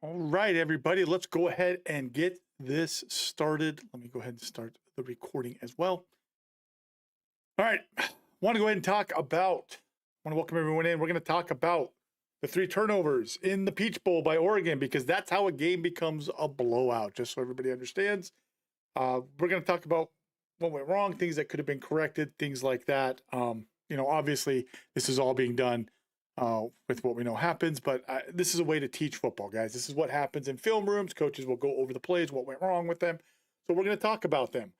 All right, everybody, let's go ahead and get this started. Let me go ahead and start the recording as well. All right, want to go ahead and talk about, want to welcome everyone in. We're going to talk about the 3 turnovers in the Peach Bowl by Oregon, because that's how a game becomes a blowout, just so everybody understands. We're going to talk about what went wrong, things that could have been corrected, things like that. Obviously, this is all being done with what we know happens, but this is a way to teach football, guys. This is what happens in film rooms. Coaches will go over the plays, what went wrong with them. So we're going to talk about them.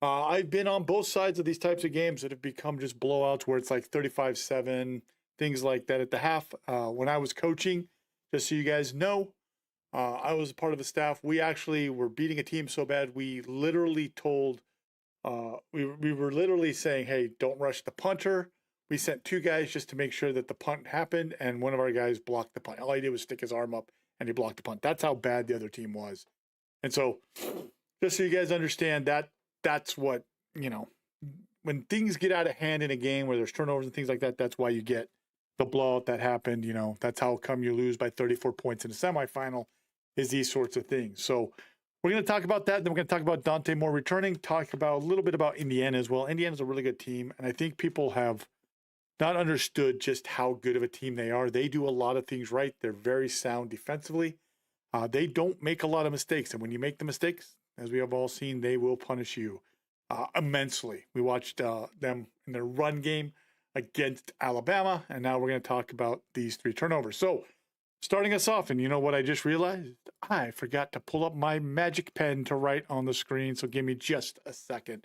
I've been on both sides of these types of games that have become just blowouts where it's like 35-7, things like that at the half. When I was coaching, just so you guys know, I was a part of the staff. We actually were beating a team so bad, we literally told, we were literally saying, hey, don't rush the punter. We sent 2 guys just to make sure that the punt happened, and one of our guys blocked the punt. All he did was stick his arm up, and he blocked the punt. That's how bad the other team was. And so, just so you guys understand, that's what, when things get out of hand in a game where there's turnovers and things like that, that's why you get the blowout that happened. That's how come you lose by 34 points in the semifinal, is these sorts of things. So we're going to talk about that. Then we're going to talk about Dante Moore returning, talk about a little bit about Indiana as well. Indiana's a really good team, and I think people have not understood just how good of a team they are. They do a lot of things right. They're very sound defensively. They don't make a lot of mistakes. And when you make the mistakes, as we have all seen, they will punish you immensely. We watched them in their run game against Alabama, and now we're going to talk about these 3 turnovers. So starting us off, and you know what I just realized? I forgot to pull up my magic pen to write on the screen, so give me just a second.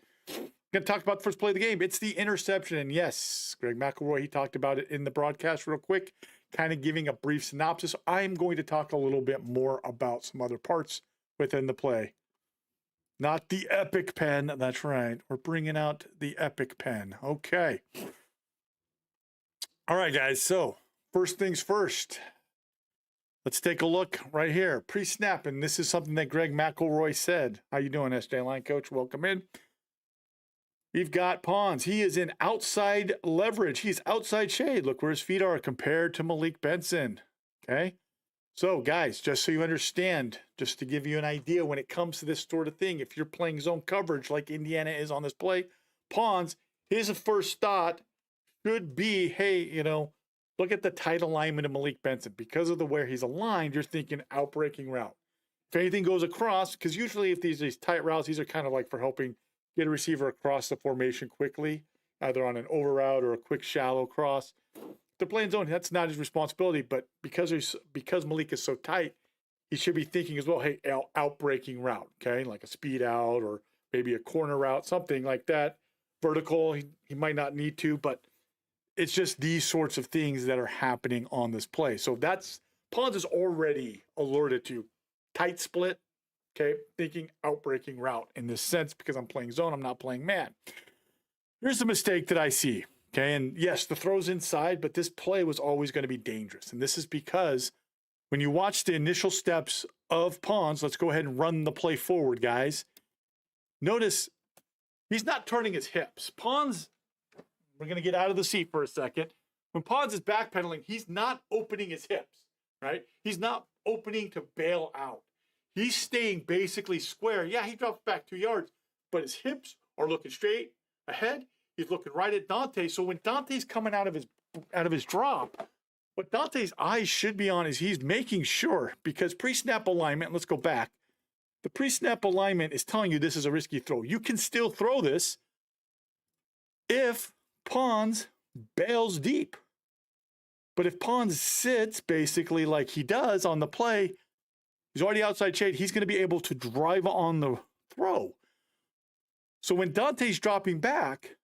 Going to talk about the first play of the game. It's the interception. And yes, Greg McElroy, he talked about it in the broadcast real quick, kind of giving a brief synopsis. I'm going to talk a little bit more about some other parts within the play. Not the epic pen. That's right. We're bringing out the epic pen. Okay. All right, guys. So first things first. Let's take a look right here. Pre-snap. And this is something that Greg McElroy said. How you doing, SJ Line Coach? Welcome in. We've got Pons. He is in outside leverage. He's outside shade. Look where his feet are compared to Malik Benson. Okay. So, guys, just so you understand, just to give you an idea when it comes to this sort of thing, if you're playing zone coverage like Indiana is on this play, Pons, his first thought should be, hey, look at the tight alignment of Malik Benson. Because of the where he's aligned, you're thinking outbreaking route. If anything goes across, because usually if these tight routes, these are kind of like for helping get a receiver across the formation quickly, either on an over route or a quick shallow cross. They're playing zone. That's not his responsibility, but because Malik is so tight, he should be thinking as well, hey, outbreaking route, okay? Like a speed out or maybe a corner route, something like that. Vertical, he might not need to, but it's just these sorts of things that are happening on this play. So Pons is already alerted to tight split, okay, thinking outbreaking route in this sense, because I'm playing zone, I'm not playing man. Here's the mistake that I see, okay? And yes, the throw's inside, but this play was always going to be dangerous. And this is because when you watch the initial steps of Pons, let's go ahead and run the play forward, guys. Notice he's not turning his hips. Pons, we're going to get out of the seat for a second. When Pons is backpedaling, he's not opening his hips, right? He's not opening to bail out. He's staying basically square. Yeah, he drops back 2 yards, but his hips are looking straight ahead. He's looking right at Dante. So when Dante's coming out of his drop, what Dante's eyes should be on is he's making sure, because pre-snap alignment, let's go back. The pre-snap alignment is telling you this is a risky throw. You can still throw this if Pons bails deep. But if Pons sits basically like he does on the play, he's already outside shade. He's going to be able to drive on the throw. So when Dante's dropping back,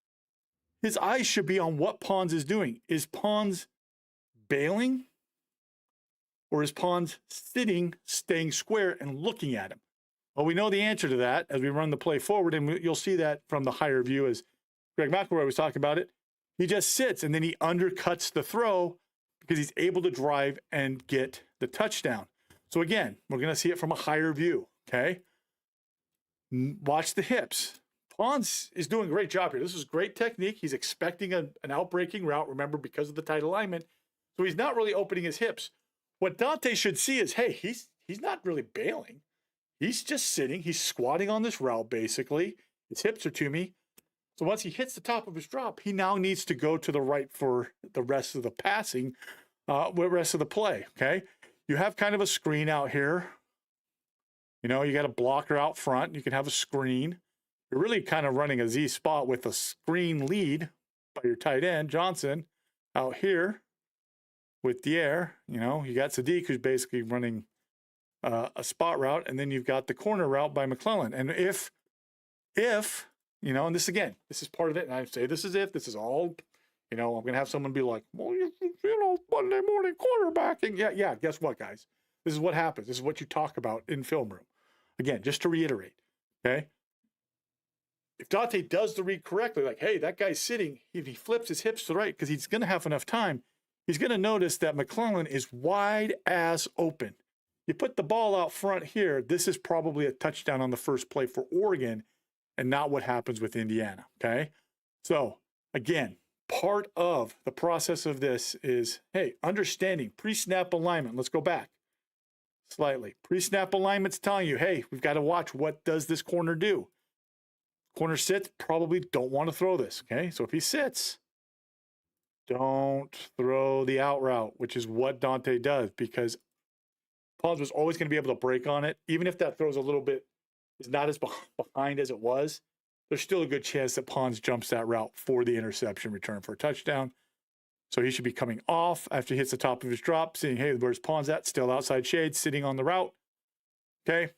his eyes should be on what Pons is doing. Is Pons bailing? Or is Pons sitting, staying square, and looking at him? Well, we know the answer to that as we run the play forward, and you'll see that from the higher view as Greg McElroy was talking about it. He just sits, and then he undercuts the throw because he's able to drive and get the touchdown. So again, we're going to see it from a higher view, okay? Watch the hips. Pons is doing a great job here. This is great technique. He's expecting an outbreaking route, remember, because of the tight alignment. So he's not really opening his hips. What Dante should see is, hey, he's he's not really bailing. He's just sitting. He's squatting on this route, basically. His hips are to me. So once he hits the top of his drop, he now needs to go to the right for the rest of the passing, rest of the play, okay? You have kind of a screen out here. You know, you got a blocker out front. You can have a screen. You're really kind of running a Z spot with a screen lead by your tight end, Johnson, out here with the air. You know, you got Sadiq, who's basically running a spot route, and then you've got the corner route by McClellan. And if you know, and this again, this is part of it, and I say this is all, you know, I'm gonna have someone be like, well, you know, Monday morning quarterbacking. Yeah. Guess what, guys? This is what happens. This is what you talk about in film room. Again, just to reiterate, okay? If Dante does the read correctly, like, hey, that guy's sitting, if he flips his hips to the right because he's going to have enough time, he's going to notice that McClellan is wide ass open. You put the ball out front here, this is probably a touchdown on the first play for Oregon and not what happens with Indiana, okay? So, again, part of the process of this is, hey, understanding pre-snap alignment. Let's go back slightly. Pre-snap alignment's telling you, hey, we've got to watch what does this corner do. Corner sits, probably don't want to throw this, okay? So if he sits, don't throw the out route, which is what Dante does, because Pons was always going to be able to break on it. Even if that throws a little bit, is not as behind as it was, there's still a good chance that Pons jumps that route for the interception return for a touchdown. So he should be coming off after he hits the top of his drop, seeing, hey, where's Pons at? Still outside shade, sitting on the route. Okay.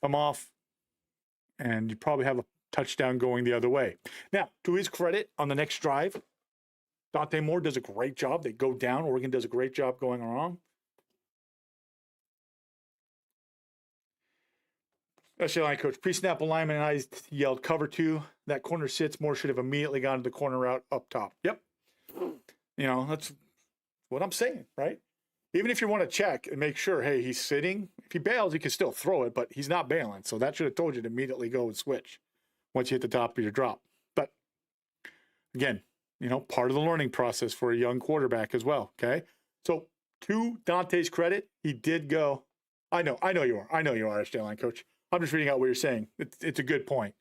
Come off, and you probably have a touchdown going the other way. Now, to his credit, on the next drive, Dante Moore does a great job. They go down. Oregon does a great job going around. Special line coach, pre-snap alignment, and I yelled cover 2. That corner sits. Moore should have immediately gone to the corner route up top. Yep. You know, that's what I'm saying, right? Even if you want to check and make sure, hey, he's sitting. If he bails, he can still throw it, but he's not bailing. So that should have told you to immediately go and switch once you hit the top of your drop. But again, you know, part of the learning process for a young quarterback as well, okay? So to Dante's credit, he did go. I know you are. SJ line coach. I'm just reading out what you're saying. It's a good point.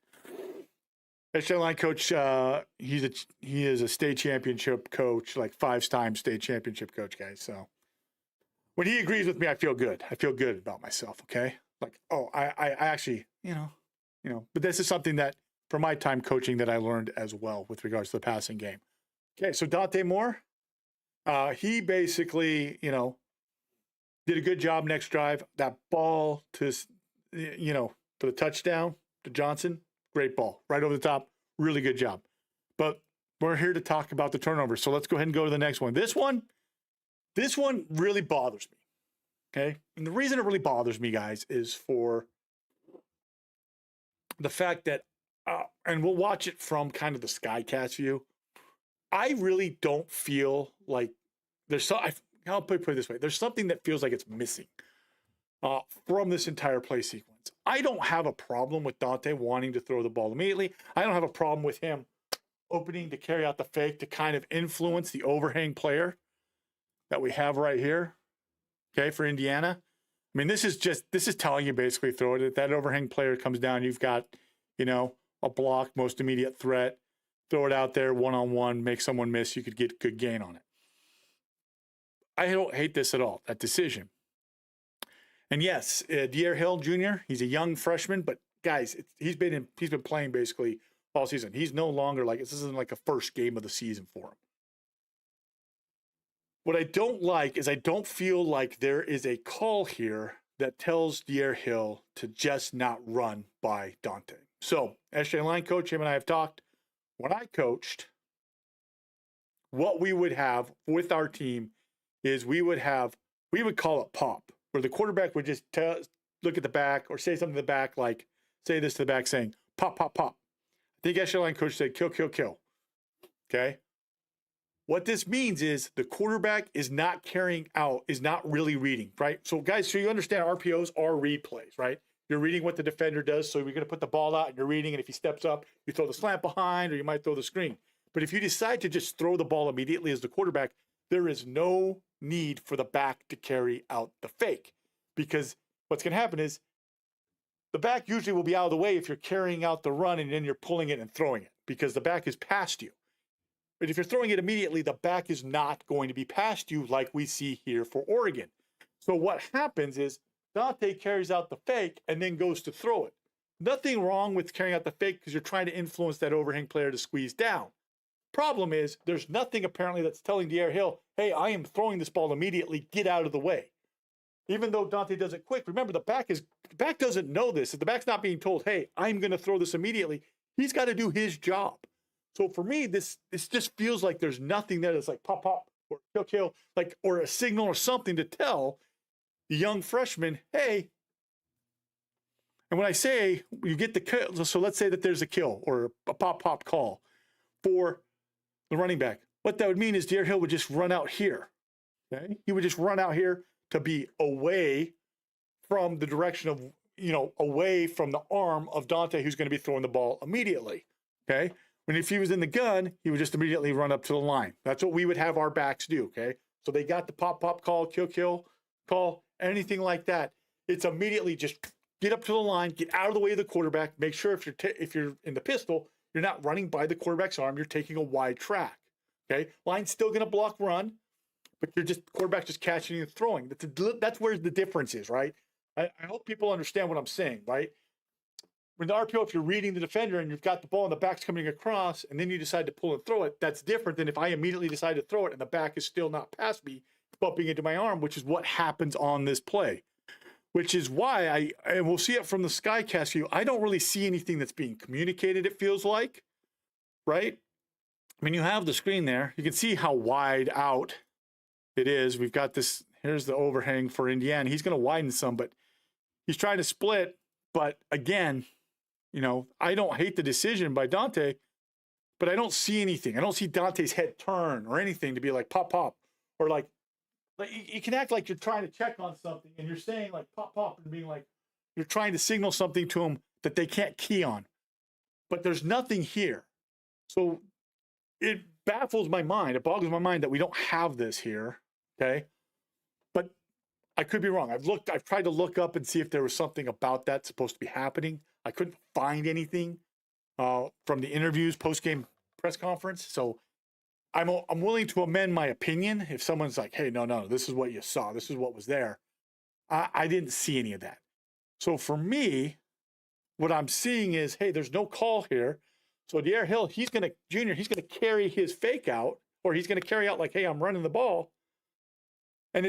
SJ line coach, he is a state championship coach, like 5-time state championship coach, guys. So when he agrees with me, I feel good. I feel good about myself, okay? Like, oh, I actually, you know, but this is something that from my time coaching that I learned as well with regards to the passing game. Okay, so Dante Moore, he basically, you know, did a good job next drive. That ball to, you know, for the touchdown to Johnson, great ball, right over the top, really good job. But we're here to talk about the turnover, so let's go ahead and go to the next one. This one really bothers me, okay? And the reason it really bothers me, guys, is for the fact that, and we'll watch it from kind of the Skycast view, I really don't feel like there's I'll put it this way. There's something that feels like it's missing from this entire play sequence. I don't have a problem with Dante wanting to throw the ball immediately. I don't have a problem with him opening to carry out the fake to kind of influence the overhang player that we have right here, okay, for Indiana. I mean, this is telling you basically throw it. If that overhang player comes down, you've got, you know, a block, most immediate threat. Throw it out there one-on-one, make someone miss. You could get good gain on it. I don't hate this at all, that decision. And yes, Dier Hill Jr., he's a young freshman, but guys, he's been playing basically all season. He's no longer like, this isn't like a first game of the season for him. What I don't like is I don't feel like there is a call here that tells Dier Hill to just not run by Dante. So, SJ line coach, him and I have talked. When I coached, what we would have with our team is we would call it pop, where the quarterback would just look at the back or say something to the back, like say this to the back saying, pop, pop, pop. I think SJ line coach said, kill, kill, kill. Okay? What this means is the quarterback is not carrying out, is not really reading, right? So guys, so you understand RPOs are read plays, right? You're reading what the defender does, so you're going to put the ball out and you're reading, and if he steps up, you throw the slant behind or you might throw the screen. But if you decide to just throw the ball immediately as the quarterback, there is no need for the back to carry out the fake. because what's going to happen is the back usually will be out of the way if you're carrying out the run and then you're pulling it and throwing it because the back is past you. But if you're throwing it immediately, the back is not going to be past you like we see here for Oregon. So what happens is Dante carries out the fake and then goes to throw it. Nothing wrong with carrying out the fake because you're trying to influence that overhang player to squeeze down. Problem is, there's nothing apparently that's telling De'Aaron Hill, hey, I am throwing this ball immediately, get out of the way. Even though Dante does it quick, remember the back doesn't know this. If the back's not being told, hey, I'm going to throw this immediately, he's got to do his job. So for me, this just feels like there's nothing there that's like pop, pop, or kill, kill, like, or a signal or something to tell the young freshman, hey. And when I say you get the kill, so let's say that there's a kill or a pop, pop call for the running back. What that would mean is De'Aaron Hill would just run out here. Okay, he would just run out here to be away from the direction of, away from the arm of Dante, who's going to be throwing the ball immediately. Okay. When if he was in the gun, he would just immediately run up to the line. That's what we would have our backs do. Okay. So they got the pop, pop call, kill, kill call, anything like that. It's immediately just get up to the line, get out of the way of the quarterback. Make sure if you're in the pistol, you're not running by the quarterback's arm. You're taking a wide track. Okay. Line's still going to block run, but you're just quarterback just catching and throwing. That's where the difference is, right? I hope people understand what I'm saying, right? When the RPO, if you're reading the defender and you've got the ball and the back's coming across and then you decide to pull and throw it, that's different than if I immediately decide to throw it and the back is still not past me, bumping into my arm, which is what happens on this play. Which is why and we'll see it from the Skycast view, I don't really see anything that's being communicated, it feels like, right? I mean, you have the screen there. You can see how wide out it is. We've got this, here's the overhang for Indiana. He's going to widen some, but he's trying to split. But again, I don't hate the decision by Dante, but I don't see anything. I don't see Dante's head turn or anything to be like pop, pop, or like you can act like you're trying to check on something and you're saying like pop, pop, and being like you're trying to signal something to them that they can't key on. But there's nothing here. So it baffles my mind. It boggles my mind that we don't have this here. Okay. But I could be wrong. I've tried to look up and see if there was something about that supposed to be happening. I couldn't find anything from the interviews, post-game press conference. So I'm willing to amend my opinion if someone's like, hey, no, this is what you saw. This is what was there. I didn't see any of that. So for me, what I'm seeing is, hey, there's no call here. So De'Aaron Hill, he's going to carry his fake out, or he's going to carry out like, hey, I'm running the ball. And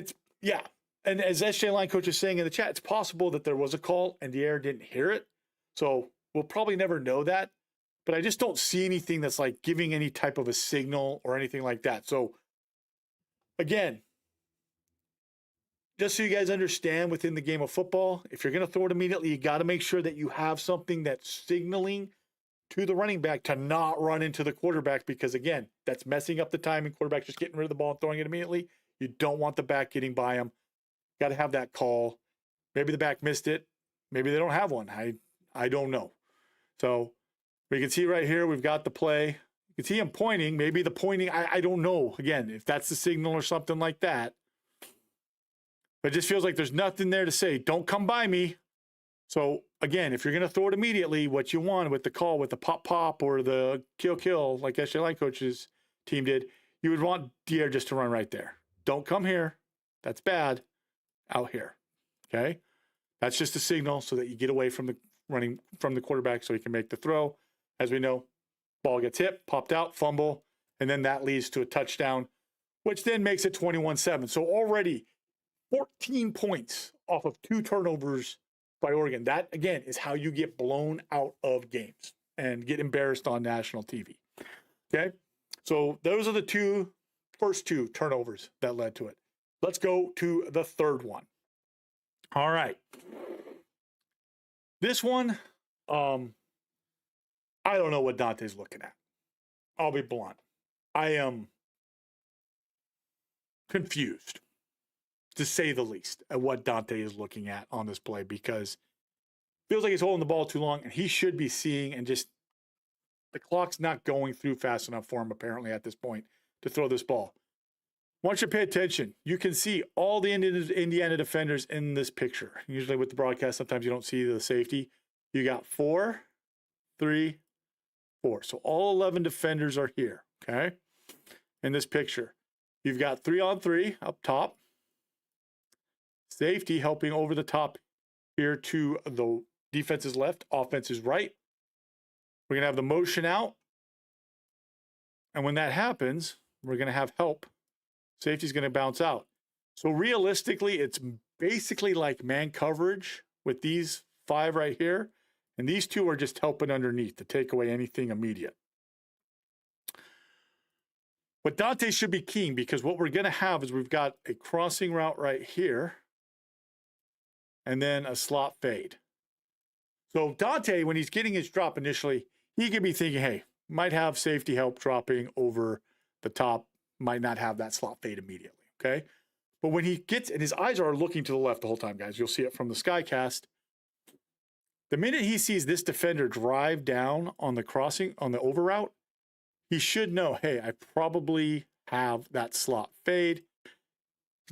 and as SJ line coach is saying in the chat, it's possible that there was a call and De'Aaron didn't hear it. So we'll probably never know that. But I just don't see anything that's like giving any type of a signal or anything like that. So again, just so you guys understand within the game of football, if you're going to throw it immediately, you got to make sure that you have something that's signaling to the running back to not run into the quarterback, because again, that's messing up the timing. Quarterback just getting rid of the ball and throwing it immediately. You don't want the back getting by him. Got to have that call. Maybe the back missed it. Maybe they don't have one. I don't know. So we can see right here, we've got the play. You can see him pointing. Maybe the pointing, I don't know. Again, if that's the signal or something like that. But it just feels like there's nothing there to say, don't come by me. So again, if you're going to throw it immediately, what you want with the call, with the pop or the kill, like SJ line coach's team did, you would want De'Aaron just to run right there. Don't come here. That's bad. Out here. Okay. That's just a signal so that you get away from the running from the quarterback so he can make the throw. As we know, ball gets hit, popped out, fumble, and then that leads to a touchdown, which then makes it 21-7. So already 14 points off of 2 turnovers by Oregon. That, again, is how you get blown out of games and get embarrassed on national TV. Okay? So those are the first two turnovers that led to it. Let's go to the third one. All right. This one, I don't know what Dante's looking at. I'll be blunt. I am confused, to say the least, at what Dante is looking at on this play, because it feels like he's holding the ball too long and he should be seeing, and just the clock's not going through fast enough for him apparently at this point to throw this ball. want you to pay attention. You can see all the Indiana defenders in this picture. Usually with the broadcast, sometimes you don't see the safety. You got 4, 3, 4. So all 11 defenders are here, okay, in this picture. You've got 3-on-3 up top. Safety helping over the top here to the defense's left, offense's right. We're going to have the motion out. And when that happens, we're going to have help. Safety's going to bounce out. So realistically, it's basically like man coverage with these 5 right here. And these 2 are just helping underneath to take away anything immediate. What Dante should be keying, because what we're going to have is we've got a crossing route right here and then a slot fade. So Dante, when he's getting his drop initially, he could be thinking, hey, might have safety help dropping over the top, might not have that slot fade immediately, okay? But when he gets, and his eyes are looking to the left the whole time, guys, you'll see it from the Skycast. The minute he sees this defender drive down on the crossing, on the over route, he should know, hey, I probably have that slot fade.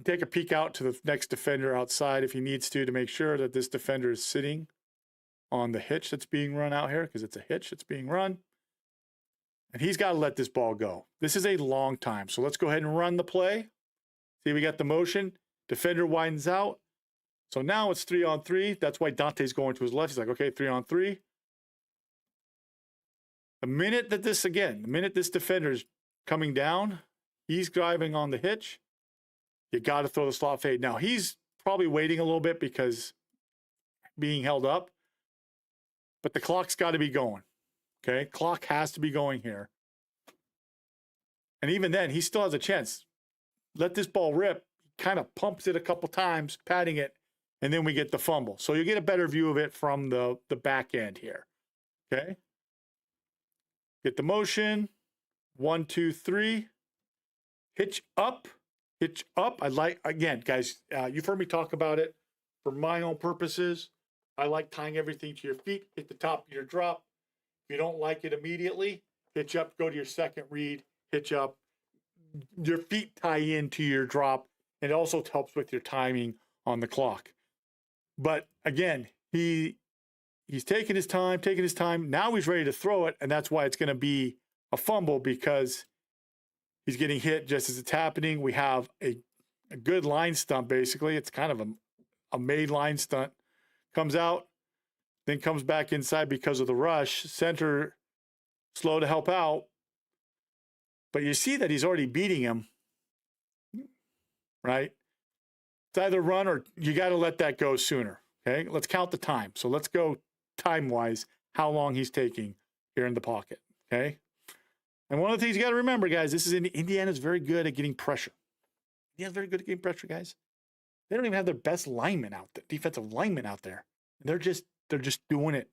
Take a peek out to the next defender outside if he needs to make sure that this defender is sitting on the hitch that's being run out here, because it's a hitch that's being run. And he's got to let this ball go. This is a long time. So let's go ahead and run the play. See, we got the motion. Defender widens out. So now it's 3-on-3. That's why Dante's going to his left. He's like, okay, 3-on-3. The minute that this, again, the minute this defender is coming down, he's driving on the hitch. You got to throw the slot fade. Now, he's probably waiting a little bit because being held up. But the clock's got to be going. Okay, clock has to be going here. And even then, he still has a chance. Let this ball rip. He kind of pumps it a couple times, patting it, and then we get the fumble. So you get a better view of it from the back end here. Okay. Get the motion. 1, 2, 3. Hitch up. Hitch up. I like, again, guys, you've heard me talk about it. For my own purposes, I like tying everything to your feet. Hit the top of your drop. If you don't like it immediately, hitch up, go to your second read, hitch up. Your feet tie into your drop. And it also helps with your timing on the clock. But again, he's taking his time. Now he's ready to throw it, and that's why it's going to be a fumble, because he's getting hit just as it's happening. We have a good line stunt, basically. It's kind of a made line stunt. Comes out, then comes back inside because of the rush. Center slow to help out. But you see that he's already beating him, right? It's either run or you got to let that go sooner, okay? Let's count the time. So let's go time-wise, how long he's taking here in the pocket, okay? And one of the things you got to remember, guys, this is Indiana's very good at getting pressure. Indiana's very good at getting pressure, guys. They don't even have their best linemen out there, defensive linemen out there. They're just doing it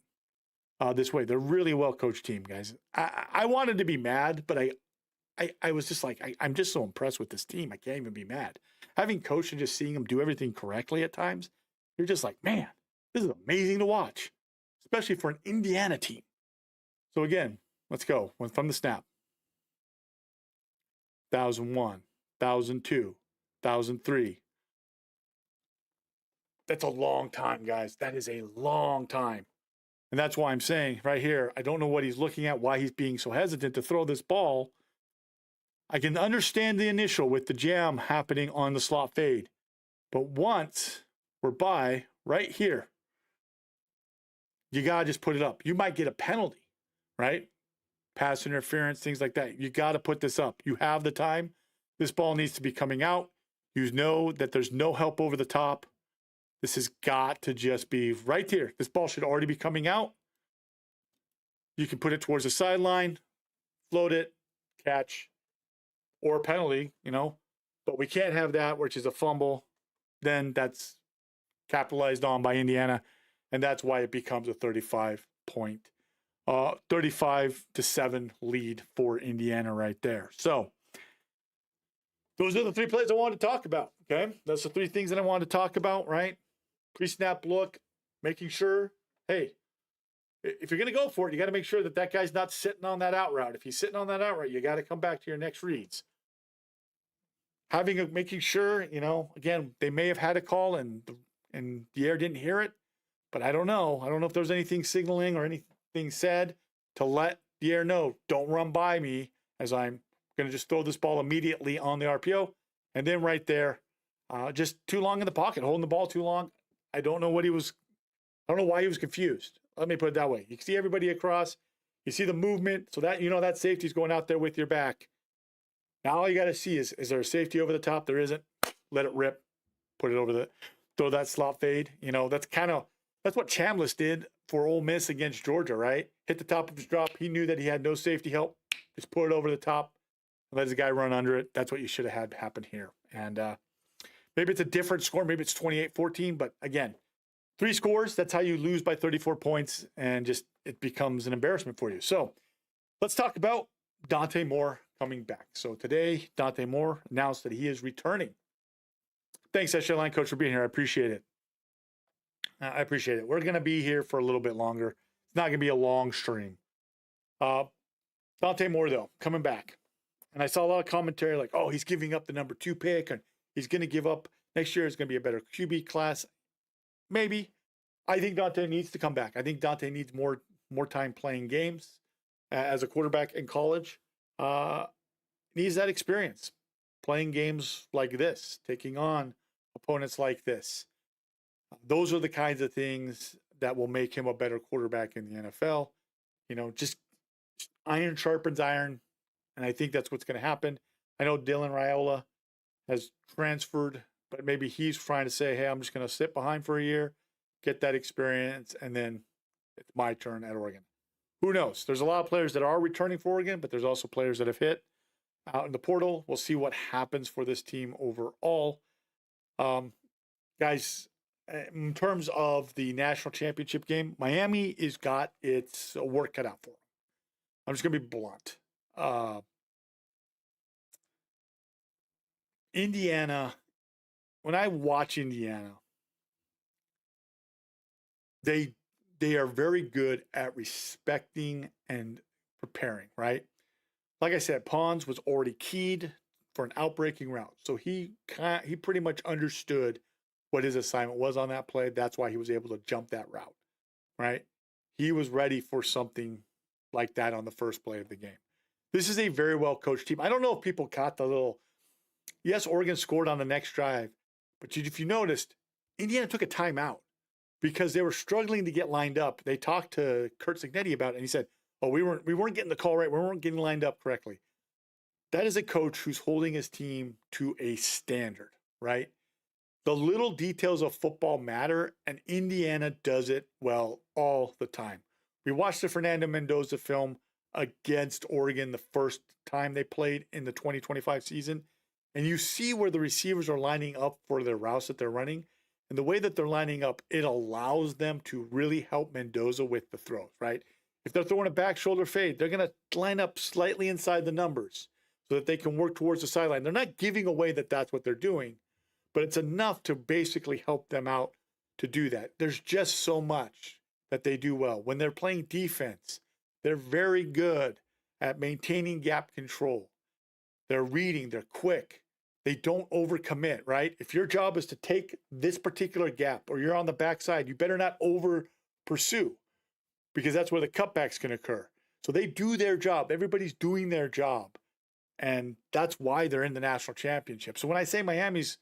this way. They're really a well-coached team, guys. I wanted to be mad, but I was just like, I'm just so impressed with this team. I can't even be mad. Having coached and just seeing them do everything correctly at times, you're just like, man, this is amazing to watch, especially for an Indiana team. So again, let's go. From the snap. 1,001, 1,002, 1,003. That's a long time, guys. That is a long time. And that's why I'm saying right here, I don't know what he's looking at, why he's being so hesitant to throw this ball. I can understand the initial with the jam happening on the slot fade. But once we're by right here, you got to just put it up. You might get a penalty, right? Pass interference, things like that. You got to put this up. You have the time. This ball needs to be coming out. You know that there's no help over the top. This has got to just be right here. This ball should already be coming out. You can put it towards the sideline, float it, catch, or a penalty, but we can't have that, which is a fumble. Then that's capitalized on by Indiana, and that's why it becomes a 35-7 lead for Indiana right there. So those are the 3 plays I wanted to talk about, okay? Those are 3 things that I wanted to talk about, right? Pre-snap look, making sure, hey, if you're going to go for it, you got to make sure that guy's not sitting on that out route. If he's sitting on that out route, you got to come back to your next reads. making sure, again, they may have had a call and the air didn't hear it, but I don't know. I don't know if there's anything signaling or anything said to let the air know, don't run by me as I'm going to just throw this ball immediately on the RPO. And then right there, just too long in the pocket, holding the ball too long. I don't know why he was confused. Let me put it that way. You can see everybody across. You see the movement. So that, that safety's going out there with your back. Now all you got to see is there a safety over the top? There isn't. Let it rip. Put it over throw that slot fade. That's what Chambliss did for Ole Miss against Georgia, right? Hit the top of his drop. He knew that he had no safety help. Just put it over the top and let his guy run under it. That's what you should have had happen here. And maybe it's a different score. Maybe it's 28-14. But again, 3 scores. That's how you lose by 34 points. And just it becomes an embarrassment for you. So let's talk about Dante Moore coming back. So today, Dante Moore announced that he is returning. Thanks, SJ Line Coach, for being here. I appreciate it. We're going to be here for a little bit longer. It's not going to be a long stream. Dante Moore, though, coming back. And I saw a lot of commentary like, oh, he's giving up the number 2 pick, and he's going to give up. Next year is going to be a better QB class. Maybe. I think Dante needs to come back. I think Dante needs more time playing games as a quarterback in college. Needs that experience. Playing games like this, taking on opponents like this. Those are the kinds of things that will make him a better quarterback in the NFL. Just iron sharpens iron, and I think that's what's going to happen. I know Dylan Raiola has transferred, but maybe he's trying to say, hey, I'm just going to sit behind for a year, get that experience, and then it's my turn at Oregon. Who knows? There's a lot of players that are returning for Oregon, but there's also players that have hit out in the portal. We'll see what happens for this team overall. Guys, in terms of the national championship game, Miami has got its work cut out for them. I'm just going to be blunt. Indiana, when I watch Indiana, they are very good at respecting and preparing, right? Like I said, Pons was already keyed for an outbreaking route. So he pretty much understood what his assignment was on that play. That's why he was able to jump that route, right? He was ready for something like that on the first play of the game. This is a very well-coached team. I don't know if people caught the little, yes, Oregon scored on the next drive, but if you noticed, Indiana took a timeout because they were struggling to get lined up. They talked to Kurt Cignetti about it, and he said, oh, we weren't getting the call right. We weren't getting lined up correctly. That is a coach who's holding his team to a standard, right? The little details of football matter, and Indiana does it well all the time. We watched the Fernando Mendoza film against Oregon the first time they played in the 2025 season, and you see where the receivers are lining up for their routes that they're running, and the way that they're lining up, it allows them to really help Mendoza with the throws, right? If they're throwing a back shoulder fade, they're going to line up slightly inside the numbers so that they can work towards the sideline. They're not giving away that that's what they're doing, but it's enough to basically help them out to do that. There's just so much that they do well. When they're playing defense, they're very good at maintaining gap control. They're reading, they're quick. They don't overcommit, right? If your job is to take this particular gap or you're on the backside, you better not over pursue because that's where the cutbacks can occur. So they do their job. Everybody's doing their job. And that's why they're in the national championship. So when I say Miami's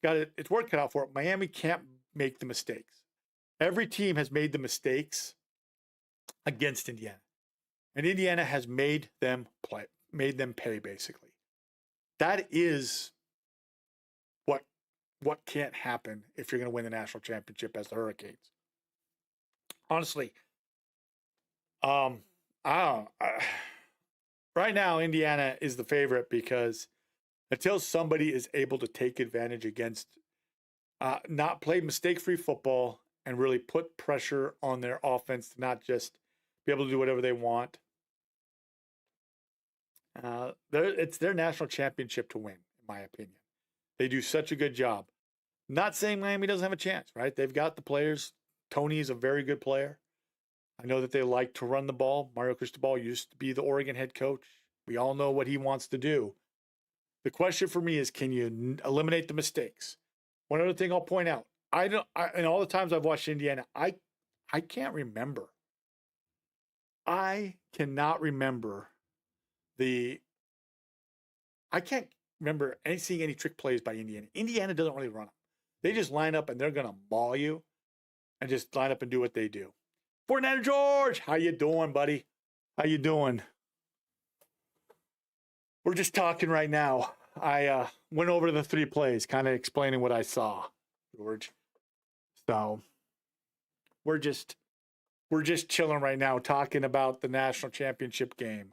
got its work cut out for it, Miami can't make the mistakes. Every team has made the mistakes against Indiana. And Indiana has made them pay, basically. That is what can't happen if you're going to win the national championship as the Hurricanes. Honestly, right now, Indiana is the favorite because until somebody is able to take advantage against, not play mistake-free football and really put pressure on their offense to not just be able to do whatever they want, it's their national championship to win, in my opinion. They do such a good job. Not saying Miami doesn't have a chance, right? They've got the players. Tony is a very good player. I know that they like to run the ball. Mario Cristobal used to be the Oregon head coach. We all know what he wants to do. The question for me is, can you eliminate the mistakes? One other thing I'll point out, and all the times I've watched Indiana, I can't remember. I cannot remember I can't remember seeing any trick plays by Indiana. Indiana doesn't really run them. They just line up and they're going to maul you and just line up and do what they do. 49er George, how you doing, buddy? How you doing? We're just talking right now. I went over the 3 plays, kind of explaining what I saw, George. So we're just chilling right now, talking about the national championship game.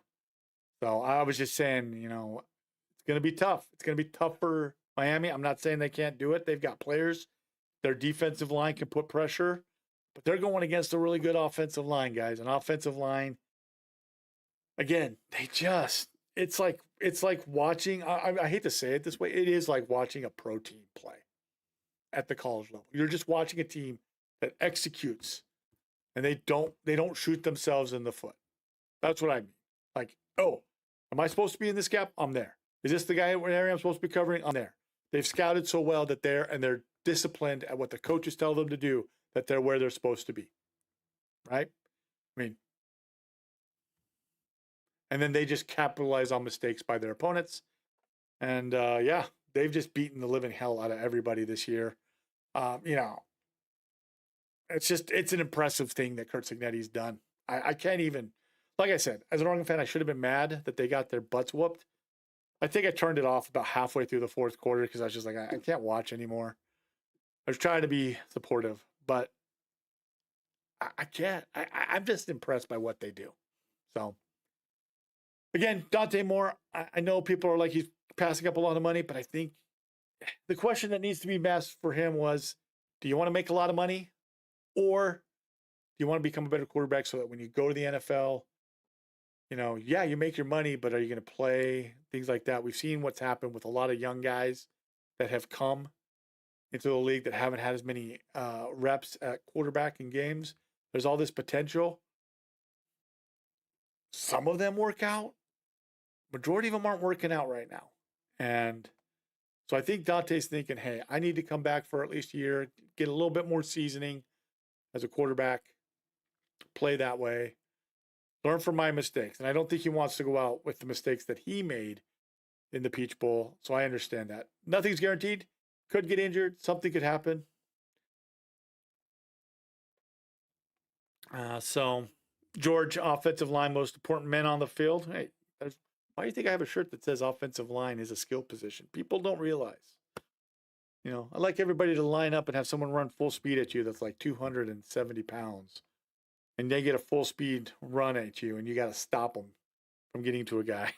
So I was just saying, it's going to be tough. It's going to be tough for Miami. I'm not saying they can't do it. They've got players. Their defensive line can put pressure, but they're going against a really good offensive line, guys. An offensive line, again, it's like watching, I hate to say it this way, it is like watching a pro team play at the college level. You're just watching a team that executes and they don't shoot themselves in the foot. That's what I mean. Like, oh, am I supposed to be in this gap? I'm there. Is this the guy area I'm supposed to be covering? I'm there. They've scouted so well that they're disciplined at what the coaches tell them to do, that they're where they're supposed to be. Right? I mean, and then they just capitalize on mistakes by their opponents. And they've just beaten the living hell out of everybody this year. It's an impressive thing that Curt Cignetti's done. I can't even, like I said, as an Oregon fan, I should have been mad that they got their butts whooped. I think I turned it off about halfway through the 4th quarter because I was just like, I can't watch anymore. I was trying to be supportive, but I can't. I'm just impressed by what they do. So, again, Dante Moore, I know people are like, he's passing up a lot of money, but I think the question that needs to be asked for him was, do you want to make a lot of money? Or do you want to become a better quarterback so that when you go to the NFL, you make your money, but are you going to play? Things like that. We've seen what's happened with a lot of young guys that have come into the league that haven't had as many reps at quarterback in games. There's all this potential. Some of them work out. Majority of them aren't working out right now. And so I think Dante's thinking, hey, I need to come back for at least a year, get a little bit more seasoning as a quarterback, play that way, learn from my mistakes. And I don't think he wants to go out with the mistakes that he made in the Peach Bowl. So I understand that. Nothing's guaranteed. Could get injured. Something could happen. So George, offensive line, most important men on the field. Hey, why do you think I have a shirt that says offensive line is a skill position? People don't realize. I like everybody to line up and have someone run full speed at you that's like 270 pounds. And they get a full speed run at you and you got to stop them from getting to a guy.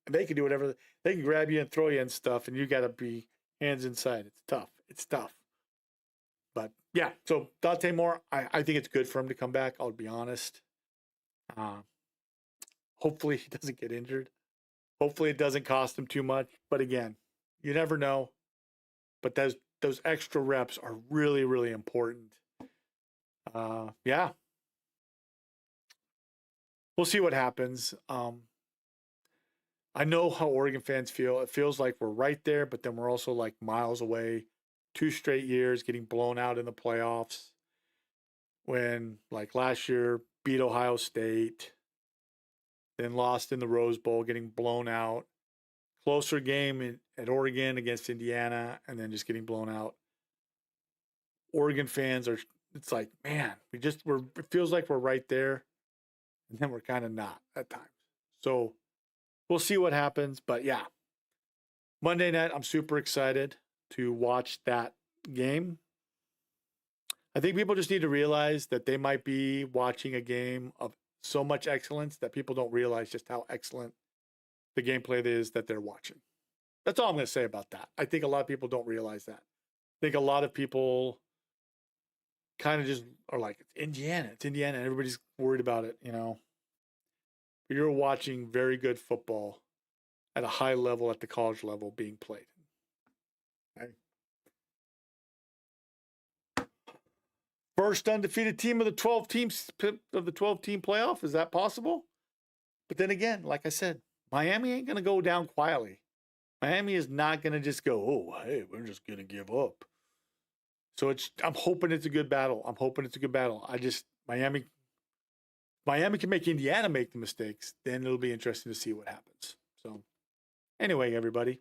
They can do whatever. They can grab you and throw you and stuff, and you got to be hands inside. It's tough. It's tough. But, yeah, so Dante Moore, I think it's good for him to come back. I'll be honest. Hopefully he doesn't get injured. Hopefully it doesn't cost him too much. But, again, you never know. But those extra reps are really, really important. Yeah. We'll see what happens. I know how Oregon fans feel. It feels like we're right there, but then we're also like miles away. 2 straight years getting blown out in the playoffs. When, like last year, beat Ohio State, then lost in the Rose Bowl, getting blown out. Closer game at Oregon against Indiana, and then just getting blown out. Oregon fans it's like, man, it feels like we're right there, and then we're kind of not at times. So we'll see what happens, but yeah. Monday night, I'm super excited to watch that game. I think people just need to realize that they might be watching a game of so much excellence that people don't realize just how excellent the gameplay is that they're watching. That's all I'm going to say about that. I think a lot of people don't realize that. I think a lot of people kind of just are like, it's Indiana, and everybody's worried about it, But you're watching very good football at a high level at the college level being played. Okay. First undefeated team of the 12 teams of the 12-team playoff. Is that possible? But then again, like I said, Miami ain't going to go down quietly. Miami is not going to just go, oh, hey, we're just going to give up. So I'm hoping it's a good battle. I'm hoping it's a good battle. Miami can make Indiana make the mistakes. Then it'll be interesting to see what happens. So anyway, everybody,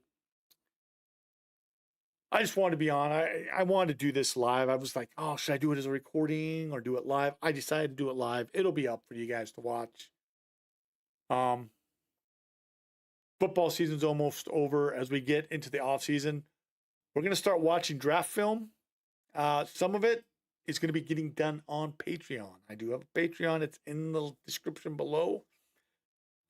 I just wanted to be on. I wanted to do this live. I was like, oh, should I do it as a recording or do it live? I decided to do it live. It'll be up for you guys to watch. Football season's almost over. As we get into the off season, we're going to start watching draft film. Some of it is going to be getting done on Patreon. I do have a Patreon. It's in the description below.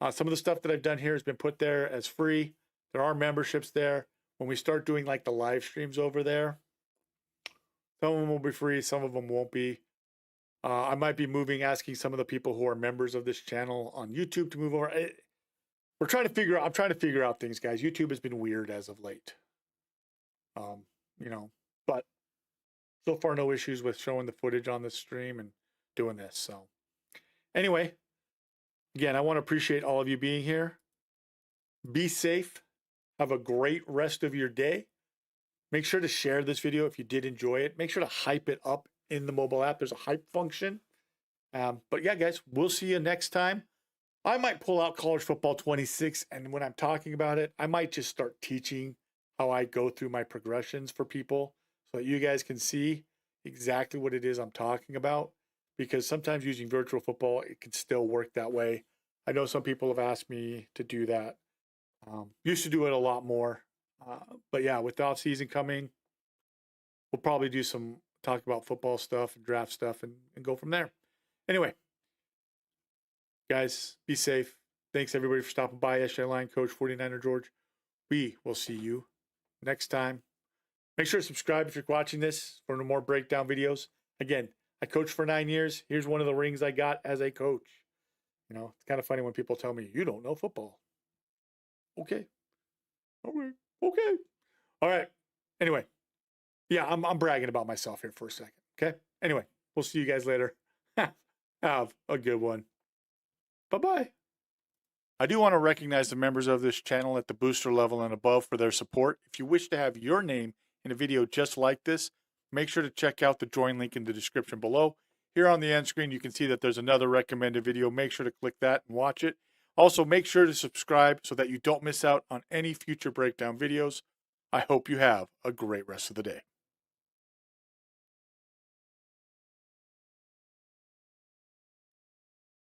Some of the stuff that I've done here has been put there as free. There are memberships there. When we start doing like the live streams over there, some of them will be free, some of them won't be. I might be asking some of the people who are members of this channel on YouTube to move over. I'm trying to figure out things, guys. YouTube has been weird as of late. But so far no issues with showing the footage on the stream and doing this. So anyway, again, I want to appreciate all of you being here. Be safe. Have a great rest of your day. Make sure to share this video if you did enjoy it. Make sure to hype it up in the mobile app. There's a hype function. But yeah, guys, we'll see you next time. I might pull out College Football 26, and when I'm talking about it, I might just start teaching how I go through my progressions for people so that you guys can see exactly what it is I'm talking about. Because sometimes using virtual football, it can still work that way. I know some people have asked me to do that. Used to do it a lot more. But yeah, with the off season coming, we'll probably do some talk about football stuff and draft stuff and go from there. Anyway, guys, be safe. Thanks everybody for stopping by. SJ Line Coach 49er George. We will see you next time. Make sure to subscribe if you're watching this for more breakdown videos. Again, I coached for 9 years. Here's one of the rings I got as a coach. It's kind of funny when people tell me, you don't know football. Okay. Okay. All right. Anyway, yeah, I'm bragging about myself here for a second. Okay. Anyway, we'll see you guys later. Have a good one. Bye-bye. I do want to recognize the members of this channel at the booster level and above for their support. If you wish to have your name in a video just like this, make sure to check out the join link in the description below. Here on the end screen, you can see that there's another recommended video. Make sure to click that and watch it. Also, make sure to subscribe so that you don't miss out on any future breakdown videos. I hope you have a great rest of the day.